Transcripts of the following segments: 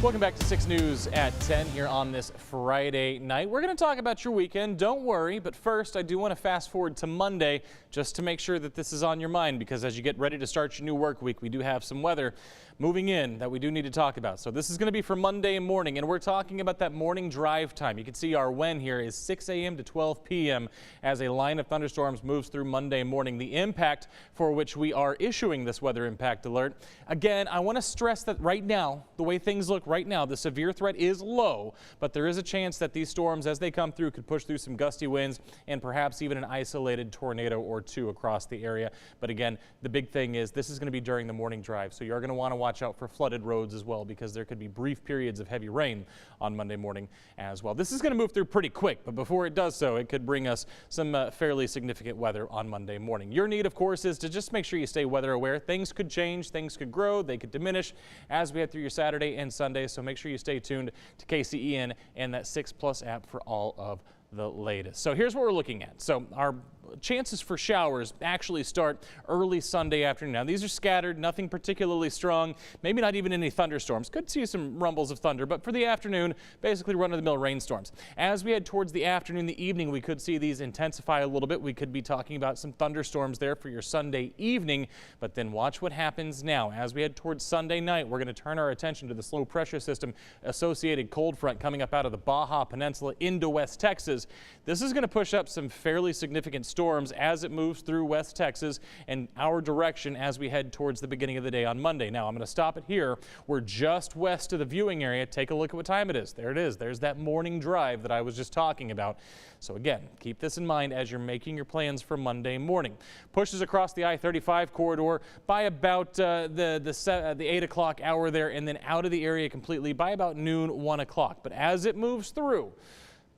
Welcome back to 6 News at 10 here on this Friday night. We're going to talk about your weekend. Don't worry. But first, I do want to fast forward to Monday just to make sure that this is on your mind, because as you get ready to start your new work week, we do have some weather moving in that we do need to talk about. So this is going to be for Monday morning, and we're talking about that morning drive time. You can see our when here is 6 a.m. to 12 p.m. as a line of thunderstorms moves through Monday morning. The impact for which we are issuing this weather impact alert. Again, I want to stress that right now, the way things look right now, the severe threat is low, but there is a chance that these storms, as they come through, could push through some gusty winds and perhaps even an isolated tornado or two across the area. But again, the big thing is this is going to be during the morning drive, so you're going to want to watch out for flooded roads as well, because there could be brief periods of heavy rain on Monday morning as well. This is going to move through pretty quick, but before it does so, it could bring us some fairly significant weather on Monday morning. Your need, of course, is to just make sure you stay weather aware. Things could change, things could grow, they could diminish as we head through your Saturday and Sunday, so make sure you stay tuned to KCEN and that 6 Plus app for all of the latest. So here's what we're looking at. So our chances for showers actually start early Sunday afternoon. Now these are scattered, nothing particularly strong, maybe not even any thunderstorms. Could see some rumbles of thunder, but for the afternoon, basically run-of-the-mill rainstorms. As we head towards the afternoon, the evening, we could see these intensify a little bit. We could be talking about some thunderstorms there for your Sunday evening, but then watch what happens now. As we head towards Sunday night, we're going to turn our attention to this low pressure system associated cold front coming up out of the Baja Peninsula into West Texas. This is going to push up some fairly significant storms as it moves through West Texas and our direction as we head towards the beginning of the day on Monday. Now I'm going to stop it here. We're just west of the viewing area. Take a look at what time it is. There it is. There's that morning drive that I was just talking about. So again, keep this in mind as you're making your plans for Monday morning. Pushes across the I-35 corridor by about the 8 o'clock hour there, and then out of the area completely by about noon, 1 o'clock. But as it moves through,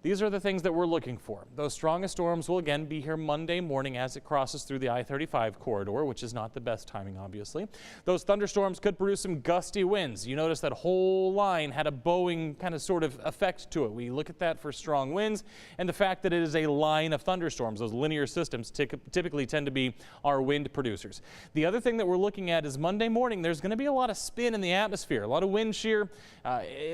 these are the things that we're looking for. Those strongest storms will again be here Monday morning as it crosses through the I-35 corridor, which is not the best timing, obviously. Those thunderstorms could produce some gusty winds. You notice that whole line had a bowing kind of sort of effect to it. We look at that for strong winds and the fact that it is a line of thunderstorms. Those linear systems typically tend to be our wind producers. The other thing that we're looking at is Monday morning, there's going to be a lot of spin in the atmosphere, a lot of wind shear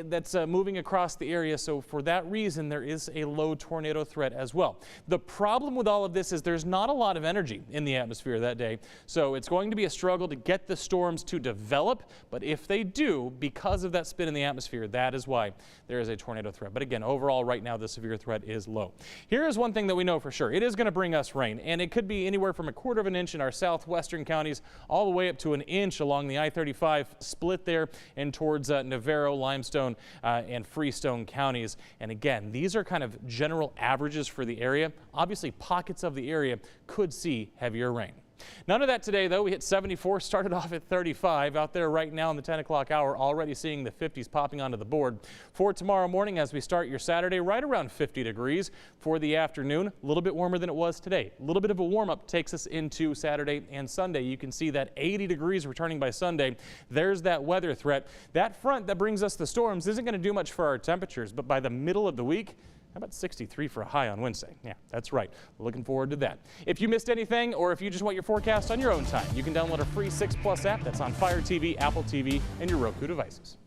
that's moving across the area. So for that reason, there is a low tornado threat as well. The problem with all of this is there's not a lot of energy in the atmosphere that day, so it's going to be a struggle to get the storms to develop, but if they do, because of that spin in the atmosphere, that is why there is a tornado threat. But again, overall right now the severe threat is low. Here is one thing that we know for sure. It is going to bring us rain, and it could be anywhere from 1/4 of an inch in our southwestern counties all the way up to 1 inch along the I-35 split there and towards Navarro, Limestone, and Freestone counties. And again, these are kind of general averages for the area. Obviously, pockets of the area could see heavier rain. None of that today, though. We hit 74, started off at 35 out there right now in the 10 o'clock hour, already seeing the 50s popping onto the board. For tomorrow morning, as we start your Saturday, right around 50 degrees for the afternoon, a little bit warmer than it was today. A little bit of a warm-up takes us into Saturday and Sunday. You can see that 80 degrees returning by Sunday. There's that weather threat. That front that brings us the storms isn't going to do much for our temperatures, but by the middle of the week, how about 63 for a high on Wednesday? Yeah, that's right. Looking forward to that. If you missed anything, or if you just want your forecast on your own time, you can download a free 6 Plus app that's on Fire TV, Apple TV, and your Roku devices.